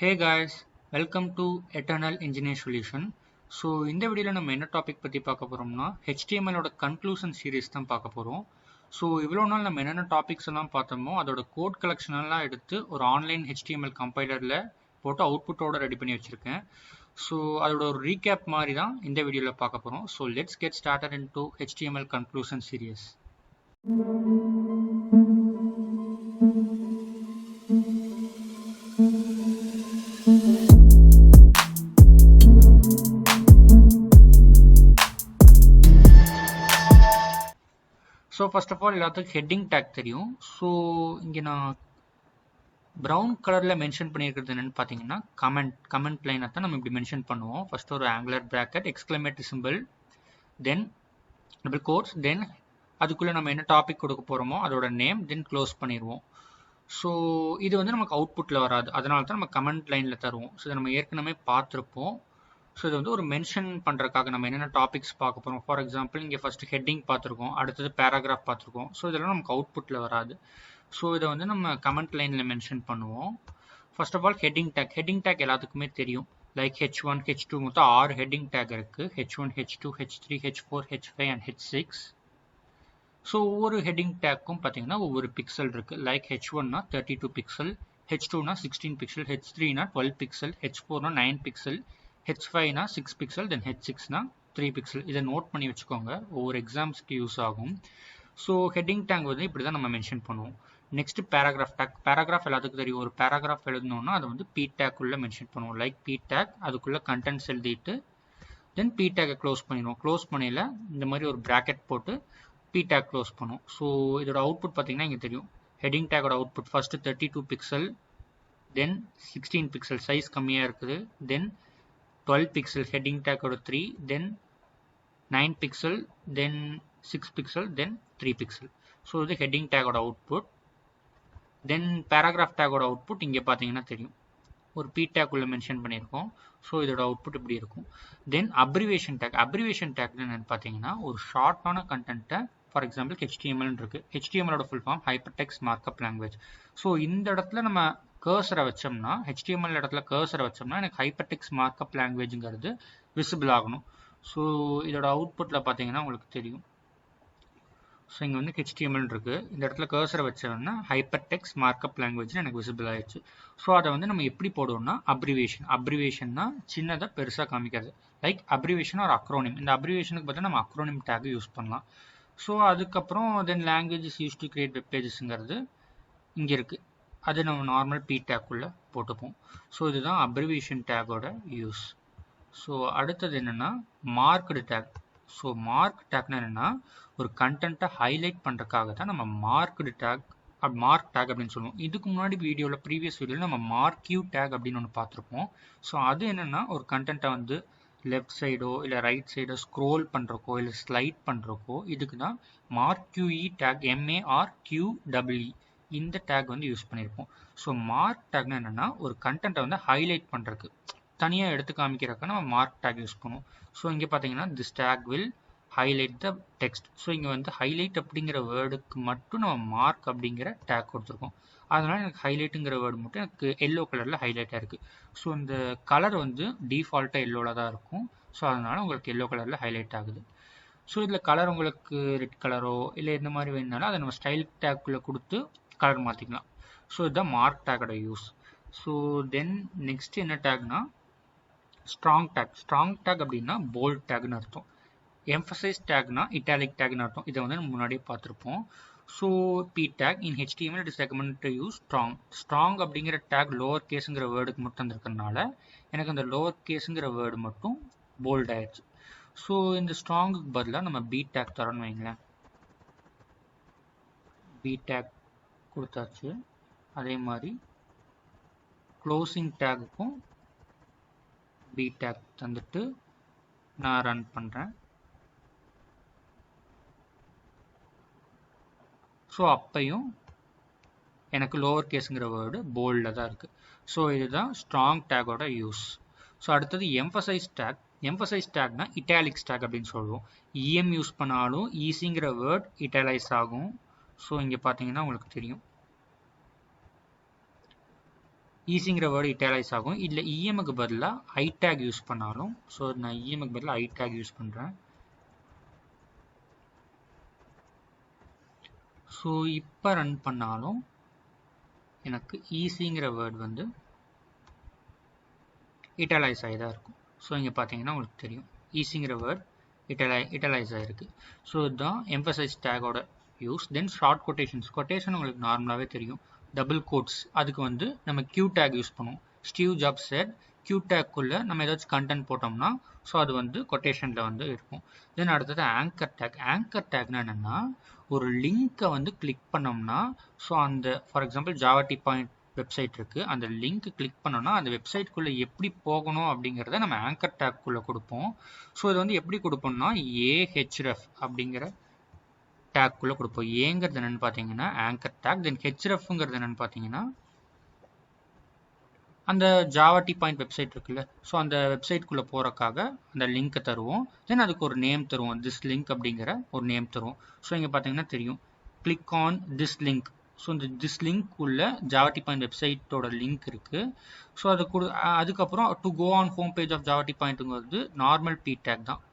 Hey guys, welcome to Eternal Engineer Solution. So இந்த வீடியோவில் நம்ம என்ன டாபிக் பற்றி பார்க்க போகிறோம்னா ஹெச்டிஎம்எலோட கன்க்ளூஷன் சீரீஸ் தான் பார்க்க போகிறோம். ஸோ இவ்வளோ நாள் நம்ம என்னென்ன டாபிக்ஸ் எல்லாம் பார்த்தோமோ அதோட கோட் கலெக்ஷன் எல்லாம் எடுத்து ஒரு ஆன்லைன் ஹெச்டிஎம்எல் கம்பைலரில் போட்டு அவுட்புட்டோட ரெடி பண்ணி வச்சுருக்கேன். ஸோ அதோட ஒரு ரீகேப் மாதிரி தான் இந்த வீடியோவில் பார்க்க போகிறோம். So let's get started into HTML conclusion series. So first of all எல்லாத்துக்கும் ஹெட்டிங் டேக் தெரியும். ஸோ இங்கே நான் ப்ரௌன் கலரில் மென்ஷன் பண்ணியிருக்கிறது என்னென்னு பார்த்தீங்கன்னா கமெண்ட் லைனை தான் நம்ம இப்படி மென்ஷன் பண்ணுவோம். ஃபர்ஸ்ட் ஒரு ஆங்குலர் ப்ராக்கெட், எக்ஸ்க்ளமேட்டரி சிம்பிள், தென் டபுள் கோட்ஸ், தென் அதுக்குள்ளே நம்ம என்ன டாபிக் கொடுக்க போகிறோமோ அதோட நேம், தென் க்ளோஸ் பண்ணிடுவோம். ஸோ இது வந்து நமக்கு அவுட்புட்டில் வராது, அதனால தான் நம்ம கமெண்ட் லைனில் தருவோம். ஸோ இதை நம்ம ஏற்கனவே பார்த்துருப்போம். ஸோ இது வந்து ஒரு மென்ஷன் பண்ணுறதுக்காக நம்ம என்னென்ன டாபிக்ஸ் பார்க்க போகிறோம். ஃபார் எக்ஸாம்பிள் இங்கே ஃபஸ்ட்டு ஹெட்டிங் பார்த்துருக்கோம், அடுத்தது பேராகிராஃப் பார்த்துருக்கோம். ஸோ இதெல்லாம் நமக்கு அவுட்புட்டில் வராது. ஸோ இதை வந்து நம்ம கமெண்ட் லைனில் மென்ஷன் பண்ணுவோம். First of all heading tag எல்லாத்துக்குமே தெரியும். லைக் H1, H2 மொத்தம் 6 ஹெட்டிங் டேக் இருக்குது. H1, H2, H3, H4, H5 and H6. So ஒவ்வொரு ஹெட்டிங் டேக்கும் பார்த்தீங்கன்னா ஒவ்வொரு பிக்சல் இருக்குது. லைக் H1னா 32 பிக்சல், H2னா 16 பிக்சல், H3னா 12 பிக்சல், H4னா 9 பிக்சல், H5னா 6 பிக்சல், தென் H6னா 3 பிக்சல். இதை நோட் பண்ணி வச்சுக்கோங்க, ஒவ்வொரு எக்ஸாம்ஸ்க்கு யூஸ் ஆகும். ஸோ ஹெட்டிங் டேக் வந்து இப்படி தான் நம்ம மென்ஷன் பண்ணுவோம். Next paragraph take. பேராகிராஃப் எல்லாத்துக்கும் தெரியும். ஒரு பேராகிராஃப் எழுதணும்னா அதை வந்து பி டேக்குள்ளே மென்ஷன் பண்ணுவோம். லைக் பி டேக், அதுக்குள்ளே கண்டென்ட்ஸ் எழுதிட்டு தென் பி டேக்கை க்ளோஸ் பண்ணிடுவோம். க்ளோஸ் பண்ணியில் இந்த மாதிரி ஒரு ப்ராக்கெட் போட்டு பி டேக் க்ளோஸ் பண்ணுவோம். ஸோ இதோட அவுட்புட் பார்த்தீங்கன்னா இங்கே தெரியும். ஹெட்டிங் டேக்கோட அவுட்புட் ஃபர்ஸ்ட் 32 பிக்சல், தென் 16 பிக்சல், சைஸ் கம்மியாக இருக்குது, தென் 12 பிக்சல் ஹெட்டிங் டேக்கோட 3, தென் 9 பிக்சல், தென் 6 பிக்சல், தென் 3 பிக்சல். ஸோ இது ஹெட்டிங் டேக்கோட அவுட்புட். தென் பேராகிராஃப் டேக்கோட அவுட்புட் இங்கே பார்த்தீங்கன்னா தெரியும், ஒரு பி டேக்குள்ளே மென்ஷன் பண்ணியிருக்கோம். ஸோ இதோட அவுட்புட் இப்படி இருக்கும். தென் அப்ரிவேஷன் டேக்னு என்னென்னு பார்த்தீங்கன்னா ஒரு ஷார்ட்டான கண்டென்ட்டை, ஃபார் எக்ஸாம்பிள் HTML இருக்குது. HTMLோட full form hypertext markup language. So இந்த இடத்துல நம்ம கர்சரை வச்சோம்னா, HTML இடத்துல கர்சரை வச்சோம்னா எனக்கு ஹைப்பர்டெக்ஸ்ட் மார்க்அப் லாங்குவேஜுங்கிறது விசிபிள் ஆகணும். ஸோ இதோட அவுட்புட்டில் பார்த்தீங்கன்னா உங்களுக்கு தெரியும். ஸோ இங்கே வந்து HTML இருக்குது, இந்த இடத்துல கர்சரை வச்சோம்னா ஹைப்பர்டெக்ஸ்ட் மார்க்அப் லாங்குவேஜ்னு எனக்கு விசிபிள் ஆயிடுச்சு. ஸோ அதை வந்து நம்ம எப்படி போடுவோம்னா அப்ரிவேஷன்னா சின்னதாக பெருசாக காமிக்கிறது. லைக் அப்ரிவேஷன் ஒரு அக்ரோனிம். இந்த அப்ரிவேஷனுக்கு பார்த்தா நம்ம அக்ரோனிம் டேக் யூஸ் பண்ணலாம். ஸோ அதுக்கப்புறம் then languages use to create web பேஜஸ்ங்கிறது இங்கே இருக்குது, அது நம்ம நார்மல் பி டேக்குள்ளே போட்டுப்போம். ஸோ இதுதான் அப்ரிவேஷன் டேக்கோட யூஸ். ஸோ அடுத்தது என்னென்னா மார்க்டு டேக். ஸோ மார்க் டேக்னா என்னென்னா ஒரு கண்டென்ட்டை ஹைலைட் பண்ணுறதுக்காக தான் நம்ம மார்க் டேக் அப்படின்னு சொல்லுவோம். இதுக்கு முன்னாடி ப்ரீவியஸ் வீடியோவில் நம்ம மார்க்யூ டேக் அப்படின்னு ஒன்று பார்த்துருப்போம். ஸோ அது என்னென்னா ஒரு கண்டென்ட்டை வந்து லெஃப்ட் சைடோ இல்லை ரைட் சைடோ ஸ்க்ரோல் பண்ணுறக்கோ இல்லை ஸ்லைட் பண்ணுறக்கோ இதுக்கு தான் மார்க்யூஇ டேக், MARQEE இந்த டேக் வந்து யூஸ் பண்ணியிருப்போம். ஸோ மார்க் டேக்னா என்னென்னா ஒரு கண்டென்ட்டை வந்து ஹைலைட் பண்ணுறதுக்கு, தனியாக எடுத்து காமிக்கிறதுக்கு நம்ம மார்க் டேக் யூஸ் பண்ணுவோம். ஸோ இங்கே பார்த்தீங்கன்னா this take will highlight the text. So இங்கே வந்து ஹைலைட் அப்படிங்கிற வேர்டுக்கு மட்டும் நம்ம மார்க் அப்படிங்கிற டேக் கொடுத்துருக்கோம். அதனால் எனக்கு ஹைலைட்டுங்கிற வேர்டு மட்டும் எனக்கு எல்லோ கலரில் ஹைலைட்டாக இருக்குது. ஸோ இந்த கலர் வந்து டிஃபால்ட்டாக எல்லோவில் தான் இருக்கும். ஸோ அதனால் உங்களுக்கு எல்லோ கலரில் ஹைலைட் ஆகுது. ஸோ இதில் கலர் உங்களுக்கு ரெட் கலரோ இல்லை எந்த மாதிரி வேணுனாலும் அதை நம்ம ஸ்டைல் டேக்குள்ளே கொடுத்து கலர் மாற்றிக்கலாம். ஸோ இதுதான் மார்க் டேக்கோட யூஸ். ஸோ தென் நெக்ஸ்ட் என்ன டேக்னா ஸ்ட்ராங் டேக் அப்படின்னா போல்ட் டேக்னு அர்த்தம். எம்ஃபசைஸ் டேக்னா இட்டாலிக் டேக்னு அர்த்தம். இதை வந்து நம்ம முன்னாடியே பார்த்துருப்போம். So P tag in HTML it is recommended to use strong அப்படிங்கிற டேக் லோவர் கேஸுங்கிற வேர்டுக்கு மட்டும் வந்திருக்கனால எனக்கு அந்த லோவர் கேஸுங்கிற வேர்டு மட்டும் போல்ட் ஆயிடுச்சு. ஸோ இந்த ஸ்ட்ராங்குக்கு பதிலாக நம்ம பி டேக் தரோன்னு வைங்களேன். பி டேக் கொடுத்தாச்சு. அதே மாதிரி க்ளோசிங் டேக்குக்கும் பி டேக் தந்துட்டு நான் ரன் பண்ணுறேன். ஸோ அப்பையும் எனக்கு லோவர் கேஸுங்கிற வேர்டு போல்டில் தான் இருக்குது. ஸோ இதுதான் ஸ்ட்ராங் டேக்கோட யூஸ். ஸோ அடுத்தது எம்ஃபசைஸ் டேக்னா இட்டாலிக்ஸ் டேக் அப்படின்னு சொல்லுவோம். EM யூஸ் பண்ணாலும் ஈஸிங்கிற வேர்ட் இட்டாலைஸ் ஆகும். ஸோ இங்கே பார்த்தீங்கன்னா உங்களுக்கு தெரியும். ஈஸிங்கிற வேர்டு இட்டாலைஸ் ஆகும். இல்லை இஎம்க்கு பதிலாக ஐ டேக் யூஸ் பண்ணாலும், ஸோ நான் இஎம்க்கு பதிலாக ஐ டேக் யூஸ் பண்ணுறேன். ஸோ இப்போ ரன் பண்ணாலும் எனக்கு ஈஸிங்கிற வேர்டு வந்து இட்டாலைஸ் ஆகி தான் இருக்கும். ஸோ இங்கே பார்த்தீங்கன்னா உங்களுக்கு தெரியும் ஈஸிங்கிற வேர்ட் இட்டாலைஸ் ஆகிருக்கு. ஸோ இதுதான் எம்பசைஸ் டேகோட யூஸ். தென் ஷார்ட் கொட்டேஷன் உங்களுக்கு நார்மலாகவே தெரியும். டபுள் கோட்ஸ் அதுக்கு வந்து நம்ம கியூ டேக் யூஸ் பண்ணுவோம். ஸ்டீவ் ஜாப்ஸ் செட் கியூ டேக்குள்ளே நம்ம ஏதாச்சும் கண்டென்ட் போட்டோம்னா ஸோ அது வந்து கொட்டேஷனில் வந்து இருக்கும். தென் அடுத்தது ஆங்கர் டேக்னா என்னென்னா ஒரு லிங்க்கை வந்து கிளிக் பண்ணோம்னா ஸோ அந்த for example Java T point website இருக்குது, அந்த லிங்க் கிளிக் பண்ணோம்னா அந்த வெப்சைட்குள்ளே எப்படி போகணும் அப்படிங்கிறத நம்ம ஆங்கர் டேக்குள்ளே கொடுப்போம். ஸோ இது வந்து எப்படி கொடுப்போம்னா ஏஹெச்ரெஃப் அப்படிங்கிற டேக்குள்ளே கொடுப்போம். ஏங்கிறது என்னென்னு பார்த்தீங்கன்னா ஆங்கர் டேக். தென் ஹெச்ரெஃப்ங்கிறது என்னென்னு பார்த்தீங்கன்னா அந்த ஜாவா டி பாயிண்ட் வெப்சைட் இருக்குல்ல, ஸோ அந்த வெப்சைட்குள்ளே போகிறக்காக அந்த லிங்க்கை தருவோம். தென் அதுக்கு ஒரு நேம் தருவோம், திஸ் லிங்க் அப்படிங்கிற ஒரு நேம் தருவோம். ஸோ இங்கே பார்த்தீங்கன்னா தெரியும் click on this link. So இந்த திஸ் லிங்க் உள்ள ஜாவா டி பாயிண்ட் வெப்சைட்டோட லிங்க் இருக்குது. ஸோ அதுக்கப்புறம் to go on home page of Java T பாயிண்ட்டுங்கிறது நார்மல் பி டேக் தான்.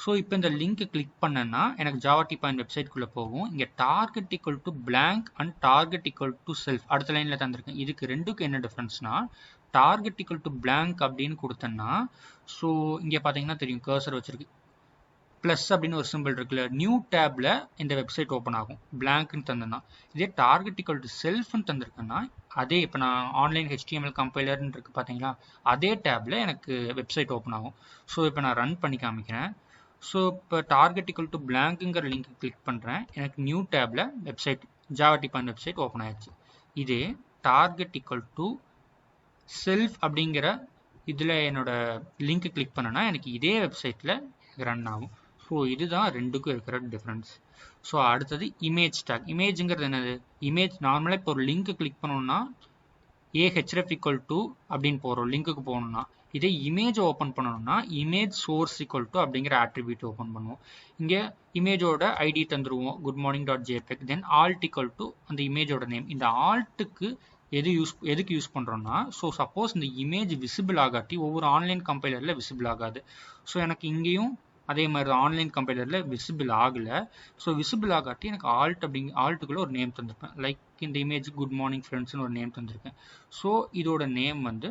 ஸோ இப்போ இந்த லிங்க்கை கிளிக் பண்ணேன்னா எனக்கு ஜாவா டி பாயிண்ட் வெப்சைட்குள்ளே போகும். இங்கே target equal to blank and target equal to self அடுத்த லைனில் தந்திருக்கேன். இதுக்கு ரெண்டுக்கு என்ன டிஃப்ரென்ஸ்னா டார்கெட் ஈக்குவல் டு பிளாங்க் அப்படின்னு கொடுத்தேன்னா ஸோ இங்கே பார்த்தீங்கன்னா தெரியும் கர்சர் வச்சிருக்கு ப்ளஸ் அப்படின்னு ஒரு சிம்பிள் இருக்குல்ல, நியூ டேப்ல இந்த வெப்சைட் ஓப்பன் ஆகும். பிளாங்க்னு தந்தேன்னா இதே டார்கெட் ஈக்குவல் டு செல்ஃப்னு தந்திருக்கேன்னா அதே இப்போ நான் ஆன்லைன் HTML கம்பைலர்னு இருக்கு பார்த்தீங்களா, அதே டேப்ல எனக்கு வெப்சைட் ஓப்பன் ஆகும். ஸோ இப்போ நான் ரன் பண்ணி காமிக்கிறேன். ஸோ இப்போ டார்கெட் ஈக்குவல் டு பிளாங்க்குங்கிற லிங்க் கிளிக் பண்ணுறேன், எனக்கு நியூ டேப்ல website Java T point website open ஆயிடுச்சு. இதே டார்கெட் ஈக்குவல் டு செல்ஃப் அப்படிங்கிற இதில் என்னோட லிங்க் கிளிக் பண்ணேன்னா எனக்கு இதே வெப்சைட்டில் ரன் ஆகும். ஸோ இதுதான் ரெண்டுக்கும் இருக்கிற டிஃப்ரென்ஸ். ஸோ அடுத்தது இமேஜ் டேக். இமேஜுங்கிறது என்னது, இமேஜ் நார்மலாக இப்போ ஒரு லிங்க் கிளிக் பண்ணோம்னா ஏஹெச்ரெஃப் ஈக்குவல் டு அப்படின்னு போகிறோம் லிங்க்குக்கு போகணும்னா, இதே இமேஜ் ஓப்பன் பண்ணணும்னா இமேஜ் சோர்ஸ் ஈக்குவல் டு அப்படிங்கிற ஆட்ரிபியூட் ஓப்பன் பண்ணுவோம். இங்கே இமேஜோட ஐடி தந்துருவோம் good morning dot JPEG. Then alt equal to அந்த இமேஜோட நேம். இந்த ஆல்ட்டுக்கு எதுக்கு யூஸ் பண்ணுறோம்னா ஸோ சப்போஸ் இந்த இமேஜ் விசிபிள் ஆகாட்டி ஒவ்வொரு ஆன்லைன் கம்பைலரில் விசிபிள் ஆகாது. ஸோ எனக்கு இங்கேயும் அதே மாதிரி ஆன்லைன் கம்பைலரில் விசிபிள் ஆகலை. ஸோ விசிபிள் ஆகாட்டி எனக்கு ஆல்ட்டுக்குள்ளே ஒரு நேம் தந்திருப்பேன். லைக் இந்த இமேஜ் குட் மார்னிங் ஃப்ரெண்ட்ஸ்னு ஒரு நேம் தந்திருக்கேன். ஸோ இதோட நேம் வந்து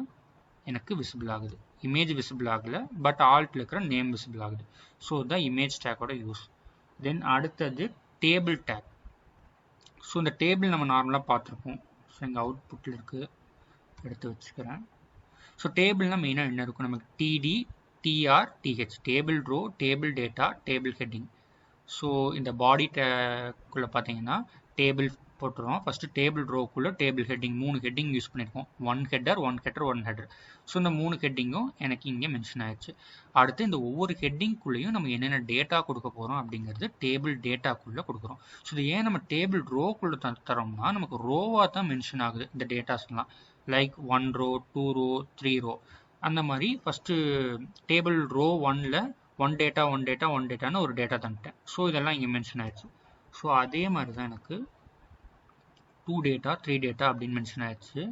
எனக்கு விசிபிள் ஆகுது. இமேஜ் விசிபிள் ஆகலை பட் ஆல்ட்டில் இருக்கிற நேம் விசிபிள் ஆகுது. ஸோ தான் இமேஜ் டேக்கோட யூஸ். தென் அடுத்தது டேபிள் டேக். ஸோ இந்த டேபிள் நம்ம நார்மலாக பார்த்துருப்போம். ஸோ எங்கள் அவுட்புட்டில் இருக்குது, எடுத்து வச்சுக்கிறேன். ஸோ டேபிள்னால் மெயினாக என்ன இருக்கும், நமக்கு TD TR TH table row, table data, table heading. So இந்த பாடி டேக்குள்ளே பார்த்தீங்கன்னா டேபிள் போட்டுருவோம். ஃபஸ்ட்டு டேபிள் ரோக்குள்ளே டேபிள் ஹெட்டிங் 3 ஹெட்டிங் யூஸ் பண்ணியிருக்கோம். One header. ஸோ இந்த 3 ஹெட்டிங்கும் எனக்கு இங்கே மென்ஷன் ஆயிடுச்சு. அடுத்து இந்த ஒவ்வொரு ஹெட்டிங்குள்ளேயும் நம்ம என்னென்ன டேட்டா கொடுக்க போகிறோம் அப்படிங்கிறது டேபிள் டேட்டாக்குள்ளே கொடுக்குறோம். ஸோ இது ஏன் நம்ம டேபிள் ரோக்குள்ளே தரோம்னா நமக்கு ரோவாக தான் மென்ஷன் ஆகுது இந்த டேட்டாஸ்லாம். லைக் 1 ரோ, 2 ரோ, 3 ரோ அந்த மாதிரி. ஃபஸ்ட்டு டேபிள் ரோ 1ல் ஒன் டேட்டான்னு ஒரு டேட்டா தந்துட்டேன். ஸோ இதெல்லாம் இங்கே மென்ஷன் ஆயிடுச்சு. ஸோ அதே மாதிரி தான் எனக்கு 2 டேட்டா 3 டேட்டா அப்படின்னு மென்ஷன் ஆயிடுச்சு.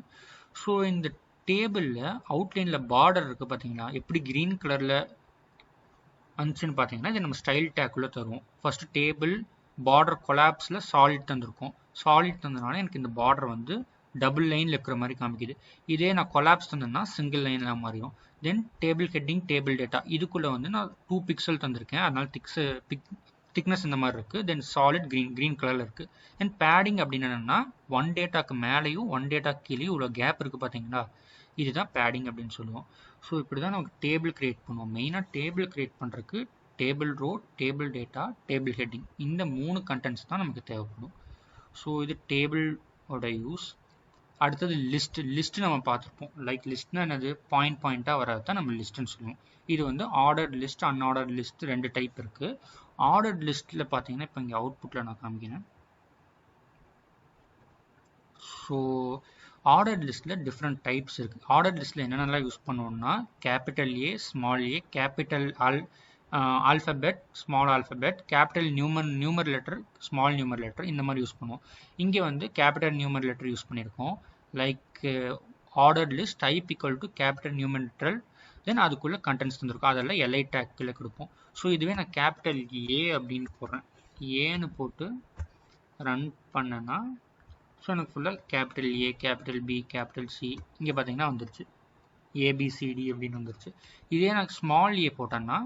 ஸோ இந்த டேபிளில் அவுட்லைனில் பார்டர் இருக்குது பார்த்தீங்களா, எப்படி க்ரீன் கலரில் வந்துச்சுன்னு பார்த்தீங்கன்னா இதை நம்ம ஸ்டைல் டேக்குள்ளே தருவோம். ஃபஸ்ட்டு டேபிள் பார்டர் கொலாப்ஸில் சாலிட் தந்திருக்கோம். சாலிட் தந்ததுனால எனக்கு இந்த பார்டர் வந்து டபுள் லைனில் இருக்கிற மாதிரி காமிக்குது. இதே நான் கொலாப்ஸ் தந்தேன்னா சிங்கிள் லைனில் மாறிடும். தென் டேபிள் ஹெட்டிங், டேபிள் டேட்டா இதுக்குள்ளே வந்து நான் 2 பிக்சல் தந்திருக்கேன், அதனால திக்னஸ் இந்த மாதிரி இருக்குது. தென் சாலிட் க்ரீன் கலரில் இருக்குது. தென் பேடிங் அப்படின்னு என்னென்னா 1 டேட்டாக்கு மேலேயும் 1 டேட்டா கீழேயும் இவ்வளோ கேப் இருக்குது பார்த்தீங்களா, இதுதான் பேடிங் அப்படின்னு சொல்லுவோம். ஸோ இப்படி தான் நமக்கு டேபிள் க்ரியேட் பண்ணுவோம். மெயினாக டேபிள் க்ரியேட் பண்ணுறதுக்கு table row, table data, table heading இந்த 3 கண்டென்ட்ஸ் தான் நமக்கு தேவைப்படும். ஸோ இது டேபிளோட யூஸ். அடுத்தது லிஸ்ட் நம்ம பார்த்துருப்போம். லைக் லிஸ்ட்னா என்னது, பாயிண்டாக வராது தான் நம்ம லிஸ்ட்டுன்னு சொல்லுவோம். இது வந்து ordered list, unordered list 2 type இருக்குது. ஆர்டர்ட் லிஸ்ட்டில் பார்த்தீங்கன்னா இப்போ இங்கே அவுட்புட்டில் நான் காமிக்கிறேன். ஸோ ஆர்டர்ட் லிஸ்ட்டில் டிஃப்ரெண்ட் டைப்ஸ் இருக்குது. ஆர்டர்ட் லிஸ்ட்டில் என்னென்னலாம் யூஸ் பண்ணுவோம்னா capital A, small A, capital alphabet, small alphabet, capital number letter, small number letter இந்த மாதிரி யூஸ் பண்ணுவோம். இங்கே வந்து கேபிட்டல் நியூமர் லெட்டர் யூஸ் பண்ணியிருக்கோம். Like ordered list type equal to capital numerical then அதுக்குள்ளே கண்டென்ட்ஸ் தந்திருக்கும் அதெல்லாம் எல்ஐ டேக் கீழே கொடுப்போம். ஸோ இதுவே நான் கேபிட்டல் ஏ அப்படின்னு போடுறேன். ஏன்னு போட்டு ரன் பண்ணேன்னா ஸோ எனக்கு ஃபுல்லாக capital A, capital B, capital C இங்கே பார்த்தீங்கன்னா வந்துருச்சு. ஏபிசிடி அப்படின்னு வந்துருச்சு. இதே எனக்கு ஸ்மால் ஏ போட்டேன்னா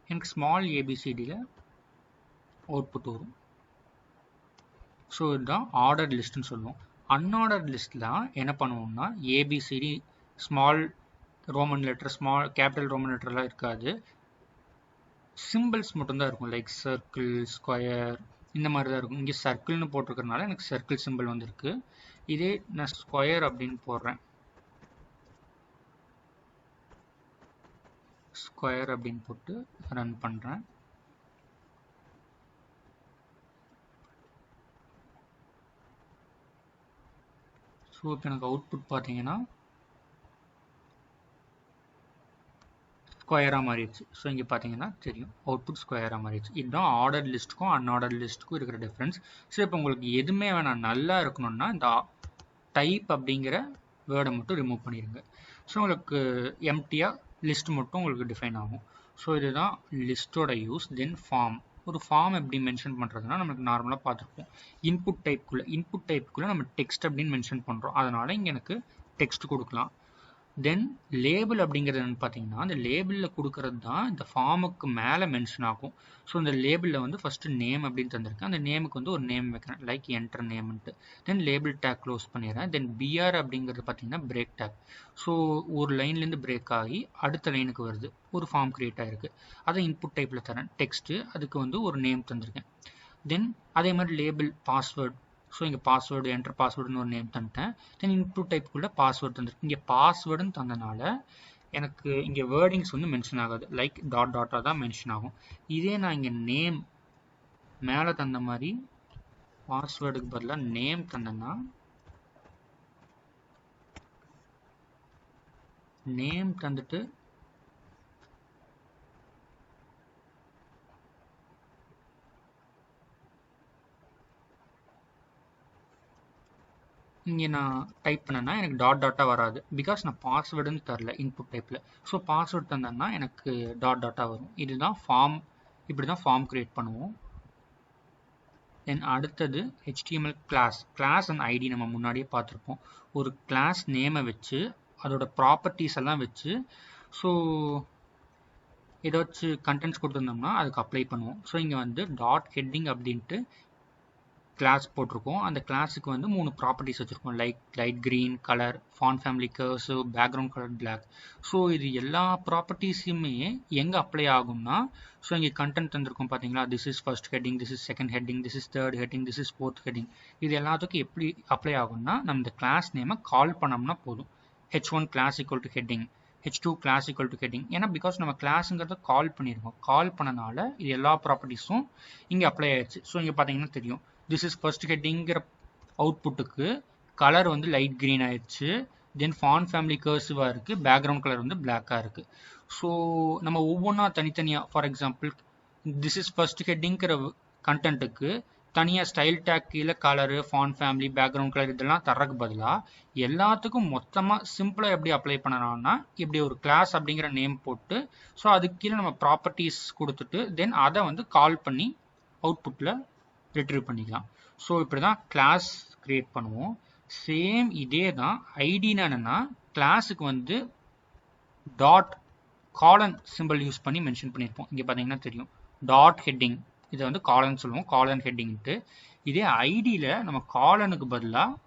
எனக்கு ஸ்மால் ஏபிசிடியில் அவுட்புட் வரும். ஸோ இதுதான் ஆர்டர் லிஸ்ட்னு சொல்லுவோம். அன்ஆர்டர் லிஸ்ட்டில் என்ன பண்ணுவோம்னா ABCD small Roman letter, small capital Roman லெட்டர்லாம் இருக்காது. சிம்பிள்ஸ் மட்டும்தான் இருக்கும். லைக் சர்க்கிள், ஸ்கொயர் இந்த மாதிரி தான் இருக்கும். இங்கே சர்க்கிள்னு போட்டிருக்கறனால எனக்கு சர்க்கிள் சிம்பிள் வந்திருக்கு. இதே நான் ஸ்கொயர் அப்படின்னு போடுறேன். ஸ்கொயர் அப்படின்னு போட்டு ரன் பண்ணுறேன். ஸோ இப்போ எனக்கு அவுட்புட் பார்த்தீங்கன்னா ஸ்கொயராக மாறிடுச்சு. ஸோ இங்கே பார்த்தீங்கன்னா தெரியும் அவுட்புட் ஸ்கொயராக மாறிடுச்சு. இதுதான் ஆர்டர் லிஸ்ட்டுக்கும் அன்ஆர்டர் லிஸ்ட்டுக்கும் இருக்கிற டிஃப்ரென்ஸ். ஸோ இப்போ உங்களுக்கு எதுவுமே வேணாம் நல்லா இருக்கணும்னா இந்த டைப் அப்படிங்கிற வேர்டை மட்டும் ரிமூவ் பண்ணிடுங்க. ஸோ உங்களுக்கு எம்டியாக லிஸ்ட் மட்டும் உங்களுக்கு டிஃபைன் ஆகும். ஸோ இதுதான் லிஸ்ட்டோட யூஸ். தென் ஃபார்ம். ஒரு ஃபார்ம் எப்படி மென்ஷன் பண்ணுறதுனா நமக்கு நார்மலாக பார்த்துருப்போம். இன்புட் டைப்புக்குள்ளே நம்ம டெக்ஸ்ட் அப்படின்னு மென்ஷன் பண்ணுறோம். அதனால் இங்கே எனக்கு டெக்ஸ்ட் கொடுக்கலாம். தென் லேபிள் அப்படிங்கிறது என்னென்னு பார்த்தீங்கன்னா அந்த லேபிளில் கொடுக்கறது தான் இந்த ஃபார்முக்கு மேலே மென்ஷன் ஆகும். ஸோ இந்த லேபிளில் வந்து ஃபஸ்ட்டு நேம் அப்படின்னு தந்திருக்கேன். அந்த நேமுக்கு வந்து ஒரு நேம் வைக்கிறேன், லைக் என்டர் நேம்ன்ட்டு. தென் லேபிள் டேக் க்ளோஸ் பண்ணிடுறேன். தென் பிஆர் அப்படிங்கிறது பார்த்தீங்கன்னா பிரேக் டேக். ஸோ ஒரு லைன்லேருந்து பிரேக் ஆகி அடுத்த லைனுக்கு வருது, ஒரு ஃபார்ம் க்ரியேட் ஆகிருக்கு. அதை இன்புட் டைப்பில் தரேன் டெக்ஸ்ட்டு, அதுக்கு வந்து ஒரு நேம் தந்திருக்கேன். தென் அதே மாதிரி லேபிள் பாஸ்வேர்டு. ஸோ இங்கே பாஸ்வேர்டு என்டர் பாஸ்வேர்டுன்னு ஒரு நேம் தந்துட்டேன். தென் இன்புட் டைப்புக்குள்ளே பாஸ்வேர்டு தந்துருக்கு. இங்கே பாஸ்வேர்டுன்னு தந்தனால எனக்கு இங்கே வேர்டிங்ஸ் வந்து மென்ஷன் ஆகாது, லைக் டாட்டாக தான் மென்ஷன் ஆகும். இதே நான் இங்கே நேம் மேலே தந்த மாதிரி பாஸ்வேர்டுக்கு பதிலாக நேம் தந்தேன்னா நேம் தந்துட்டு இங்கே நான் டைப் பண்ணேன்னா எனக்கு டாட்டாக வராது. பிகாஸ் நான் பாஸ்வேர்டுன்னு தரல இன்புட் டைப்பில். ஸோ பாஸ்வேர்டு தந்தேன்னா எனக்கு டாட்டாக வரும். இதுதான் ஃபார்ம். இப்படி தான் ஃபார்ம் க்ரியேட் பண்ணுவோம். தென் அடுத்தது HTML கிளாஸ் அண்ட் ஐடி நம்ம முன்னாடியே பார்த்துருப்போம். ஒரு கிளாஸ் நேமை வச்சு அதோட ப்ராப்பர்ட்டிஸ் எல்லாம் வச்சு ஸோ ஏதாச்சும் கண்டென்ட்ஸ் கொடுத்துருந்தோம்னா அதுக்கு அப்ளை பண்ணுவோம். ஸோ இங்கே வந்து டாட் ஹெட்டிங் அப்படின்ட்டு கிளாஸ் போட்டிருக்கோம். அந்த கிளாஸுக்கு வந்து 3 ப்ராப்பர்ட்டிஸ் வச்சுருக்கோம், like light green colour, font family cursive, background colour black. So இது எல்லா ப்ராப்பர்ட்டிஸுமே எங்கே அப்ளை ஆகும்னா ஸோ இங்கே கண்டென்ட் தந்திருக்கோம் பார்த்தீங்களா, this is first heading, this is second heading, this is third heading, this is fourth heading. இது எல்லாத்துக்கும் எப்படி அப்ளை ஆகும்னா நம்ம இந்த கிளாஸ் நேமை கால் பண்ணோம்னா போதும். h1 class equal to heading, h2 class equal to heading. ஏன்னா பிகாஸ் நம்ம கிளாஸுங்கிறத கால் பண்ணியிருக்கோம். கால் பண்ணனால இது எல்லா ப்ராப்பர்ட்டிஸும் இங்கே அப்ளை ஆயிடுச்சு. ஸோ இங்கே பார்த்தீங்கன்னா தெரியும் திஸ் இஸ் ஃபர்ஸ்ட் ஹெட்டிங்கிற அவுட்புட்டுக்கு கலர் வந்து லைட் க்ரீன் ஆயிடுச்சு. தென் ஃபாண்ட் ஃபேமிலி கர்சிவாக இருக்குது, பேக்ரவுண்ட் கலர் வந்து பிளாக்காக இருக்குது. ஸோ நம்ம ஒவ்வொன்றா தனித்தனியாக, for example this is first ஹெட்டிங்கிற கண்டென்ட்டுக்கு தனியாக ஸ்டைல் டேக் கீழே colour, font family, background colour இதெல்லாம் தர்றதுக்கு பதிலாக எல்லாத்துக்கும் மொத்தமாக சிம்பிளாக எப்படி அப்ளை பண்ணலாம்னா இப்படி ஒரு கிளாஸ் அப்படிங்கிற நேம் போட்டு ஸோ அதுக்கு கீழே நம்ம ப்ராப்பர்ட்டிஸ் கொடுத்துட்டு தென் அதை வந்து கால் பண்ணி அவுட்புட்டில் ரிட்ரீவ் பண்ணிக்கலாம். ஸோ இப்படி தான் கிளாஸ் க்ரியேட் பண்ணுவோம். சேம் இதே தான் ஐடினா என்னென்னா கிளாஸுக்கு வந்து டாட் காலன் சிம்பிள் யூஸ் பண்ணி மென்ஷன் பண்ணியிருப்போம். இங்கே பார்த்தீங்கன்னா தெரியும் டாட் ஹெட்டிங், இதை வந்து காலன் சொல்லுவோம், காலன் ஹெட்டிங்ட்டு. இதே ஐடியில் நம்ம காலனுக்கு பதிலாக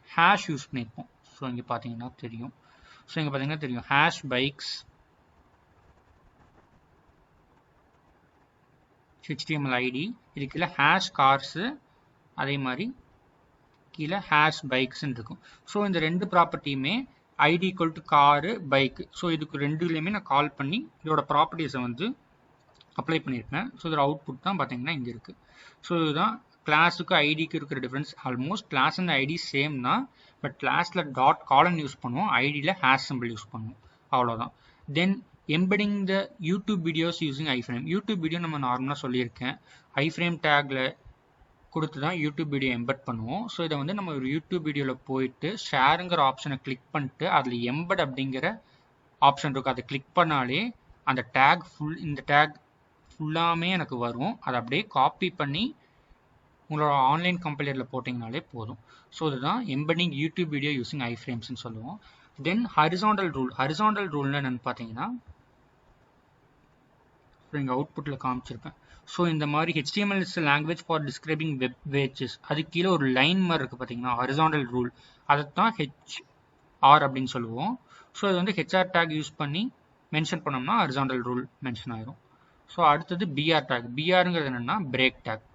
ஹேஷ் யூஸ் பண்ணியிருப்போம். ஸோ இங்கே பார்த்தீங்கன்னா தெரியும் ஹேஷ் பைக்ஸ் HTML ஐடி, இது கீழே ஹேஷ் கார்ஸு, அதே மாதிரி கீழே ஹேஷ் பைக்ஸ்ன்னு இருக்கும். ஸோ இந்த 2 ப்ராப்பர்ட்டியுமே ID equal to car, bike. So இதுக்கு ரெண்டுலேயுமே நான் கால் பண்ணி இதோட ப்ராப்பர்ட்டிஸை வந்து அப்ளை பண்ணியிருப்பேன். ஸோ இதோட அவுட்புட் தான் பார்த்தீங்கன்னா இங்கே இருக்குது. ஸோ இதுதான் கிளாஸுக்கு ஐடிக்கு இருக்கிற difference. Almost class and ID same தான், பட் கிளாஸில் டாட் காலன் யூஸ் பண்ணுவோம், ஐடியில் ஹேஷ் சிம்பிள் யூஸ் பண்ணுவோம், அவ்வளோதான். Then embedding the YouTube videos using iframe. YouTube video நம்ம நார்மலாக சொல்லியிருக்கேன். iframe டேக்கில் கொடுத்து தான் யூடியூப் வீடியோ எம்பெட் பண்ணுவோம். ஸோ இதை வந்து நம்ம ஒரு யூடியூப் வீடியோவில் போயிட்டு ஷேருங்கிற ஆப்ஷனை கிளிக் பண்ணிட்டு அதில் எம்பெட் அப்படிங்கிற ஆப்ஷன் இருக்கும். அதை கிளிக் பண்ணாலே அந்த டேக் இந்த டேக் ஃபுல்லாமே எனக்கு வரும். அதை அப்படியே காப்பி பண்ணி உங்களோட ஆன்லைன் கம்பைலரில் போட்டிங்கனாலே போதும். ஸோ இதுதான் எம்பெடிங் யூடியூப் வீடியோ யூஸிங் ஐஃப்ரேம்ஸ்னு சொல்லுவோம். தென் ஹரிசாண்டல் ரூல்னு என்னென்னு பார்த்தீங்கன்னா இங்கே அவுட்புட்டில் காமிச்சிருப்பேன். ஸோ இந்த மாதிரி HTML is language for describing web pages, அது கீழே ஒரு லைன் மாதிரி இருக்குது பார்த்தீங்கன்னா, ஹரிசாண்டல் ரூல், அதை தான் HR அப்படின்னு சொல்லுவோம். ஸோ அது வந்து HR டேக் யூஸ் பண்ணி மென்ஷன் பண்ணோம்னா ஹரிசாண்டல் ரூல் மென்ஷன் ஆயிரும். ஸோ அடுத்தது BR டேக். BRங்கிறது என்னென்னா break take.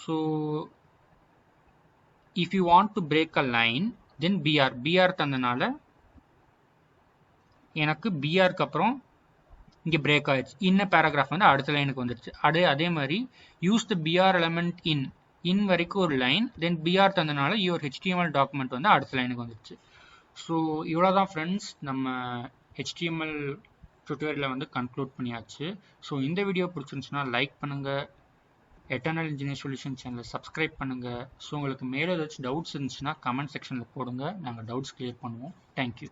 So if you want to break a line then BR தந்தனால எனக்கு BRக்கு அப்புறம் இங்கே பிரேக் ஆயிடுச்சு. இன்ன பேராகிராஃப் வந்து அடுத்த லைனுக்கு வந்துடுச்சு. அதே மாதிரி use the BR element in வரைக்கும் ஒரு லைன், தென் BR தந்தனால யுவர் HTML டாக்குமெண்ட் வந்து அடுத்த லைனுக்கு வந்துடுச்சு. ஸோ இவ்வளோதான் ஃப்ரெண்ட்ஸ், நம்ம HTML டுட்டோரியலை வந்து கன்க்ளூட் பண்ணியாச்சு. ஸோ இந்த வீடியோ பிடிச்சிருந்துச்சுன்னா லைக் பண்ணுங்கள், எட்டர்னல் இன்ஜினியர் சொல்யூஷன் சேனலை சப்ஸ்கிரைப் பண்ணுங்கள். ஸோ உங்களுக்கு மேலே ஏதாச்சும் டவுட்ஸ் இருந்துச்சுன்னா கமெண்ட் செக்ஷனில் போடுங்க, நாங்கள் டவுட்ஸ் கிளியர் பண்ணுவோம். தேங்க்யூ.